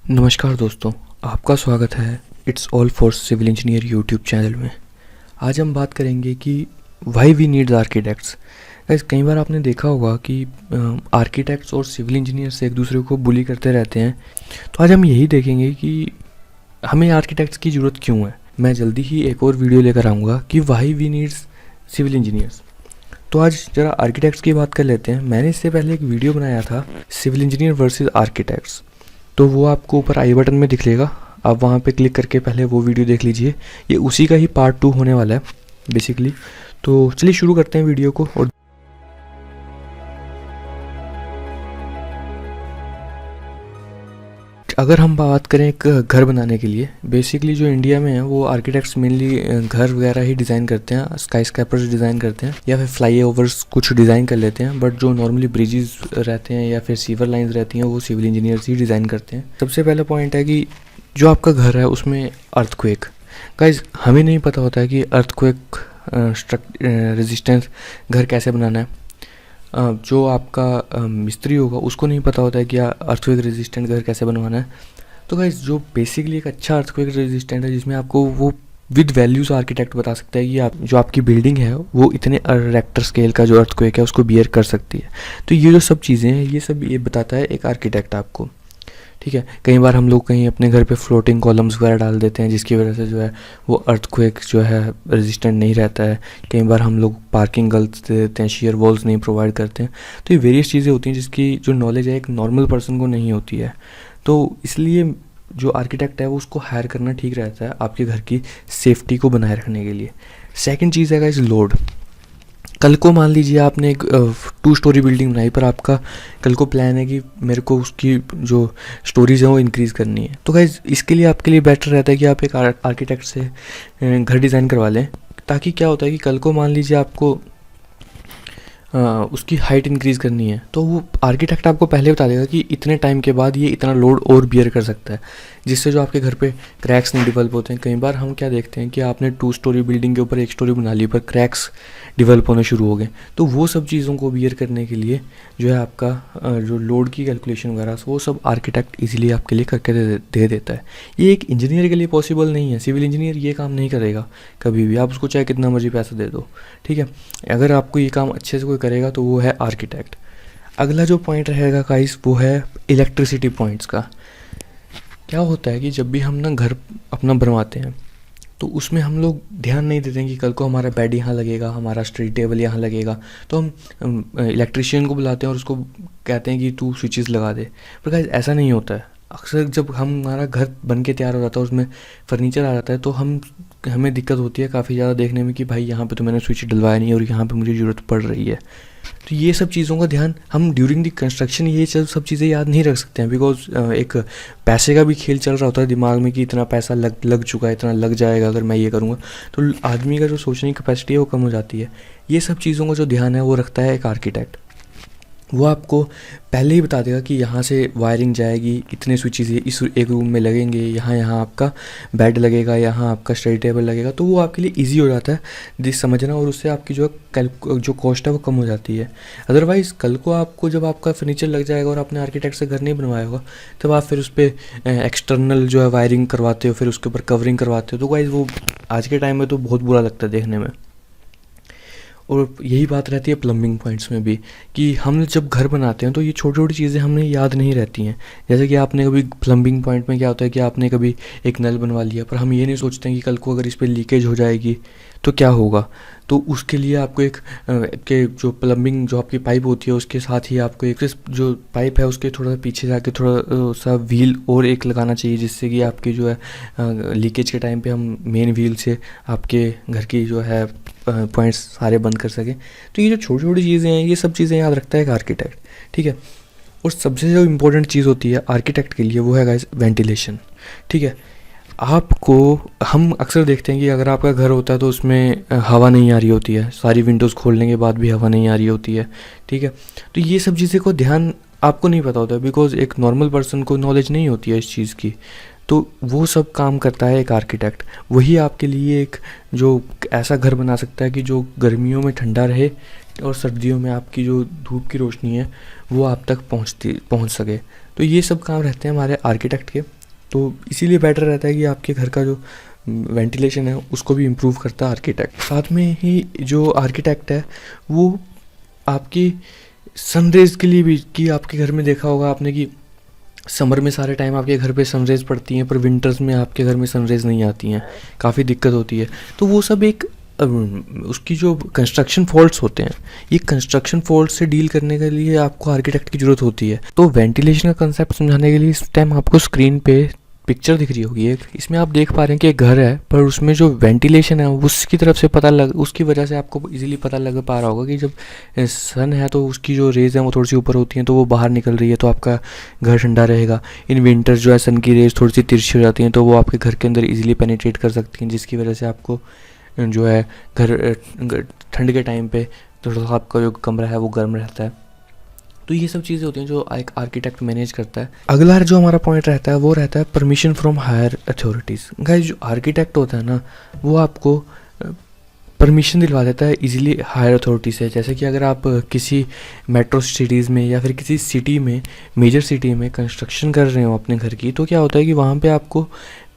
नमस्कार दोस्तों, आपका स्वागत है it's all for civil engineer YouTube channel में। आज हम बात करेंगे कि why we needs architects. Guys, कई बार आपने देखा होगा कि आर्किटेक्ट्स और सिविल इंजीनियर्स एक दूसरे को बुली करते रहते हैं। तो आज हम यही देखेंगे कि हमें आर्किटेक्ट्स की ज़रूरत क्यों है। मैं जल्दी ही एक और वीडियो लेकर आऊँगा कि why we needs civil engineers. तो आज ज़रा आर्किटेक्ट्स की बात कर लेते हैं। मैंने इससे पहले एक वीडियो बनाया था सिविल इंजीनियर वर्सेस आर्किटेक्ट्स, तो वो आपको ऊपर आई बटन में दिख लेगा। आप वहाँ पे क्लिक करके पहले वो वीडियो देख लीजिए। ये उसी का ही पार्ट 2 होने वाला है बेसिकली। तो चलिए शुरू करते हैं वीडियो को। और अगर हम बात करें एक घर बनाने के लिए, बेसिकली जो इंडिया में है वो आर्किटेक्ट्स मेनली घर वगैरह ही डिज़ाइन करते हैं, स्काई स्क्रैपर्स डिज़ाइन करते हैं या फिर फ्लाई ओवर्स कुछ डिज़ाइन कर लेते हैं। बट जो नॉर्मली ब्रिजेस रहते हैं या फिर सीवर लाइंस रहती हैं वो सिविल इंजीनियर्स ही डिज़ाइन करते हैं। सबसे पहला पॉइंट है कि जो आपका घर है उसमें अर्थक्वेक। गाइस, हमें नहीं पता होता है कि अर्थक्वेक रेजिस्टेंस घर कैसे बनाना है। जो आपका मिस्त्री होगा उसको नहीं पता होता है कि अर्थक्वेक रेजिस्टेंट घर कैसे बनवाना है। तो गाइस, जो बेसिकली एक अच्छा अर्थक्वेक रेजिस्टेंट है जिसमें आपको वो विद वैल्यूज आर्किटेक्ट बता सकता है कि आप जो आपकी बिल्डिंग है वो इतने रेक्टर स्केल का जो अर्थक्वेक है उसको बियर कर सकती है। तो ये जो सब चीज़ें हैं ये सब ये बताता है एक आर्किटेक्ट आपको। ठीक है, कई बार हम लोग कहीं अपने घर पे फ्लोटिंग कॉलम्स वगैरह डाल देते हैं जिसकी वजह से जो है वो अर्थक्वेक जो है रेजिस्टेंट नहीं रहता है। कई बार हम लोग पार्किंग गलत दे देते हैं, शेयर वॉल्स नहीं प्रोवाइड करते हैं। तो ये वेरियस चीज़ें होती हैं जिसकी जो नॉलेज है एक नॉर्मल पर्सन को नहीं होती है। तो इसलिए जो आर्किटेक्ट है वो उसको हायर करना ठीक रहता है आपके घर की सेफ्टी को बनाए रखने के लिए। सेकेंड चीज़ है गाइस लोड। कल को मान लीजिए आपने एक 2 स्टोरी बिल्डिंग बनाई, पर आपका कल को प्लान है कि मेरे को उसकी जो स्टोरीज हैं वो इंक्रीज़ करनी है। तो गाइस, इसके लिए आपके लिए बेटर रहता है कि आप एक आर्किटेक्ट से घर डिज़ाइन करवा लें। ताकि क्या होता है कि कल को मान लीजिए आपको उसकी हाइट इंक्रीज़ करनी है तो वो आर्किटेक्ट आपको पहले बता देगा कि इतने टाइम के बाद ये इतना लोड और बियर कर सकता है, जिससे जो आपके घर पे क्रैक्स नहीं डेवलप होते हैं। कई बार हम क्या देखते हैं कि आपने 2 स्टोरी बिल्डिंग के ऊपर 1 स्टोरी बना ली पर क्रैक्स डेवलप होने शुरू हो गए। तो वो सब चीज़ों को बियर करने के लिए जो है आपका जो लोड की कैलकुलेशन वगैरह वो सब आर्किटेक्ट ईजिली आपके लिए करके दे देता है। ये एक इंजीनियर के लिए पॉसिबल नहीं है। सिविल इंजीनियर ये काम नहीं करेगा कभी भी, आप उसको चाहे कितना मर्जी पैसा दे दो। ठीक है, अगर आपको ये काम अच्छे से कोई करेगा तो वो है आर्किटेक्ट। अगला जो पॉइंट रहेगा गाइस वो है इलेक्ट्रिसिटी पॉइंट्स का। क्या होता है कि जब भी हम ना घर अपना बनवाते हैं तो उसमें हम लोग ध्यान नहीं देते हैं कि कल को हमारा बेड यहाँ लगेगा, हमारा स्टडी टेबल यहाँ लगेगा। तो हम इलेक्ट्रिशियन को बुलाते हैं और उसको कहते हैं कि तू स्विचेस लगा दे। पर गाइस, ऐसा नहीं होता है। अक्सर जब हमारा घर बन के तैयार हो जाता है उसमें फर्नीचर आ जाता है तो हमें दिक्कत होती है काफ़ी ज़्यादा देखने में कि भाई यहाँ पे तो मैंने स्विच डलवाया नहीं और यहाँ पे मुझे ज़रूरत पड़ रही है। तो ये सब चीज़ों का ध्यान हम ड्यूरिंग द कंस्ट्रक्शन ये सब चीज़ें याद नहीं रख सकते हैं, बिकॉज एक पैसे का भी खेल चल रहा होता है दिमाग में कि इतना पैसा लग चुका है, इतना लग जाएगा अगर मैं ये करूँगा। तो आदमी का जो सोचने की कैपेसिटी है वो कम हो जाती है। ये सब चीज़ों का जो ध्यान है वो रखता है एक आर्किटेक्ट। वो आपको पहले ही बता देगा कि यहाँ से वायरिंग जाएगी, इतने स्विचेस इस एक रूम में लगेंगे, यहाँ आपका बेड लगेगा, यहाँ आपका स्टडी टेबल लगेगा। तो वो आपके लिए इजी हो जाता है जिस समझना, और उससे आपकी जो कॉस्ट है वो कम हो जाती है। अदरवाइज़ कल को आपको जब आपका फर्नीचर लग जाएगा और आपने आर्किटेक्ट से घर नहीं बनवाया होगा तब आप फिर उस पर एक्सटर्नल जो है वायरिंग करवाते हो, फिर उसके ऊपर कवरिंग करवाते हो। तो गाइस, वो आज के टाइम में तो बहुत बुरा लगता है देखने में। और यही बात रहती है प्लम्बिंग पॉइंट्स में भी कि हम जब घर बनाते हैं तो ये छोटी छोटी चीज़ें हमें याद नहीं रहती हैं। जैसे कि आपने कभी प्लम्बिंग पॉइंट में क्या होता है कि आपने कभी एक नल बनवा लिया पर हम ये नहीं सोचते हैं कि कल को अगर इस पर लीकेज हो जाएगी तो क्या होगा। तो उसके लिए आपको एक के जो प्लम्बिंग जो आपकी पाइप होती है उसके साथ ही आपको एक जो पाइप है उसके थोड़ा पीछे जाके थोड़ा सा व्हील और एक लगाना चाहिए, जिससे कि आपकी जो है लीकेज के टाइम पे हम मेन व्हील से आपके घर की जो है पॉइंट्स सारे बंद कर सकें। तो ये जो छोटी छोटी चीज़ें हैं ये सब चीज़ें याद रखता है एक आर्किटेक्ट। ठीक है, और सबसे जो इम्पोर्टेंट चीज़ होती है आर्किटेक्ट के लिए वो है गाइस वेंटिलेशन। ठीक है, आपको हम अक्सर देखते हैं कि अगर आपका घर होता है तो उसमें हवा नहीं आ रही होती है, सारी विंडोज़ खोलने के बाद भी हवा नहीं आ रही होती है। ठीक है, तो ये सब चीज़ें को ध्यान आपको नहीं पता होता है, बिकॉज एक नॉर्मल पर्सन को नॉलेज नहीं होती है इस चीज़ की। तो वो सब काम करता है एक आर्किटेक्ट। वही आपके लिए एक जो ऐसा घर बना सकता है कि जो गर्मियों में ठंडा रहे और सर्दियों में आपकी जो धूप की रोशनी है वो आप तक पहुंच सके। तो ये सब काम रहते हैं हमारे आर्किटेक्ट के। तो इसीलिए बेटर रहता है कि आपके घर का जो वेंटिलेशन है उसको भी इम्प्रूव करता है आर्किटेक्ट। साथ में ही जो आर्किटेक्ट है वो आपकी सनरेज के लिए भी, कि आपके घर में देखा होगा आपने कि समर में सारे टाइम आपके घर पे सनरेज पड़ती हैं, पर विंटर्स में आपके घर में सनरेज नहीं आती हैं, काफ़ी दिक्कत होती है। तो वो सब एक उसकी जो कंस्ट्रक्शन फॉल्ट्स होते हैं, ये कंस्ट्रक्शन फॉल्ट से डील करने के लिए आपको आर्किटेक्ट की ज़रूरत होती है। तो वेंटिलेशन का कंसेप्ट समझाने के लिए इस टाइम आपको स्क्रीन पे पिक्चर दिख रही होगी एक, इसमें आप देख पा रहे हैं कि एक घर है, पर उसमें जो वेंटिलेशन है उसकी तरफ से उसकी वजह से आपको इजीली पता लग पा रहा होगा कि जब सन है तो उसकी जो रेज है वो थोड़ी सी ऊपर होती हैं, तो वो बाहर निकल रही है, तो आपका घर ठंडा रहेगा। इन विंटर्स जो है सन की रेज थोड़ी सी तिरछी हो जाती हैं, तो वो आपके घर के अंदर इजीली पेनिट्रेट कर सकती हैं, जिसकी वजह से आपको जो है ठंड के टाइम पे थोड़ा सा आपका जो कमरा है वो गर्म रहता है। तो ये सब चीज़ें होती हैं जो एक आर्किटेक्ट मैनेज करता है। अगला जो हमारा पॉइंट रहता है वो रहता है permission from higher authorities. Guys जो आर्किटेक्ट होता है ना वो आपको परमिशन दिलवा देता है इजीली हायर अथॉरिटी से। जैसे कि अगर आप किसी मेट्रो सिटीज़ में या फिर किसी सिटी में, मेजर सिटी में कंस्ट्रक्शन कर रहे हो अपने घर की, तो क्या होता है कि वहाँ पे आपको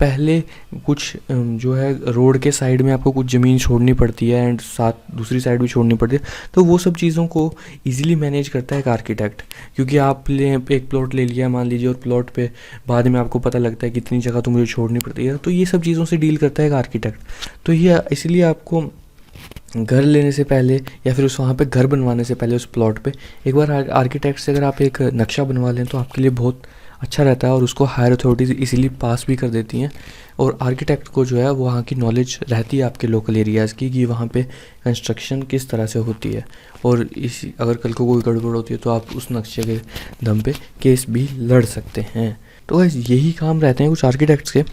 पहले कुछ जो है रोड के साइड में आपको कुछ ज़मीन छोड़नी पड़ती है एंड साथ दूसरी साइड भी छोड़नी पड़ती है। तो वो सब चीज़ों को इजीली मैनेज करता है एक आर्किटेक्ट, क्योंकि आप एक प्लॉट ले लिया मान लीजिए, और प्लॉट पे बाद में आपको पता लगता है कि इतनी जगह तो मुझे छोड़नी पड़ती है। तो ये सब चीज़ों से डील करता है एक आर्किटेक्ट। तो ये इसलिए आपको घर लेने से पहले या फिर उस वहाँ पे घर बनवाने से पहले उस प्लॉट पे एक बार आर्किटेक्ट से अगर आप एक नक्शा बनवा लें तो आपके लिए बहुत अच्छा रहता है, और उसको हायर अथॉरिटीज़ इसीलिए पास भी कर देती हैं। और आर्किटेक्ट को जो है वो वहाँ की नॉलेज रहती है आपके लोकल एरियाज़ की, कि वहाँ पे कंस्ट्रक्शन किस तरह से होती है, और इसी अगर कल को कोई गड़बड़ होती है तो आप उस नक्शे के दम पे केस भी लड़ सकते हैं। तो यही काम रहते हैं कुछ आर्किटेक्ट्स के।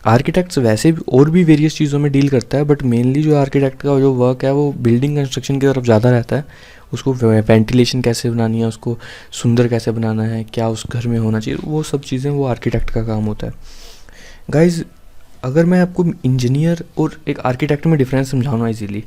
आर्किटेक्ट्स वैसे भी और भी वेरियस चीज़ों में डील करता है, बट मेनली जो आर्किटेक्ट का जो वर्क है वो बिल्डिंग कंस्ट्रक्शन की तरफ ज़्यादा रहता है। उसको वेंटिलेशन कैसे बनानी है, उसको सुंदर कैसे बनाना है, क्या उस घर में होना चाहिए, वो सब चीज़ें वो आर्किटेक्ट का काम होता है। गाइज अगर मैं आपको इंजीनियर और एक आर्किटेक्ट में डिफरेंस समझाऊँ ना इजीली,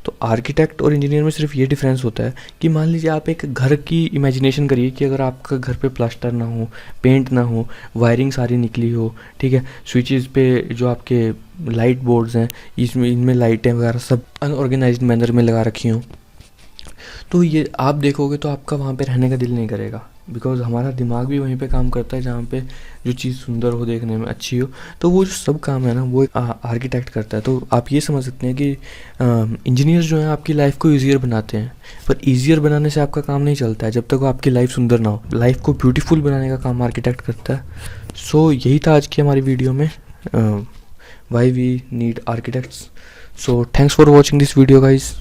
तो आर्किटेक्ट और इंजीनियर में सिर्फ ये डिफरेंस होता है कि मान लीजिए आप एक घर की इमेजिनेशन करिए कि अगर आपका घर पे प्लास्टर ना हो, पेंट ना हो, वायरिंग सारी निकली हो, ठीक है, स्विचेस पे जो आपके लाइट बोर्ड्स हैं इनमें लाइटें वगैरह सब अनऑर्गेनाइज्ड मैनर में लगा रखी हों, तो ये आप देखोगे तो आपका वहाँ पे रहने का दिल नहीं करेगा, बिकॉज हमारा दिमाग भी वहीं पे काम करता है जहाँ पे जो चीज़ सुंदर हो, देखने में अच्छी हो। तो वो जो सब काम है ना वो आर्किटेक्ट करता है। तो आप ये समझ सकते हैं कि इंजीनियर्स जो हैं आपकी लाइफ को ईजियर बनाते हैं, पर ईजियर बनाने से आपका काम नहीं चलता है जब तक आपकी लाइफ सुंदर ना हो। लाइफ को ब्यूटीफुल बनाने का काम आर्किटेक्ट करता है। सो यही था आज की हमारी वीडियो में, why we need architects. So thanks for watching this video guys.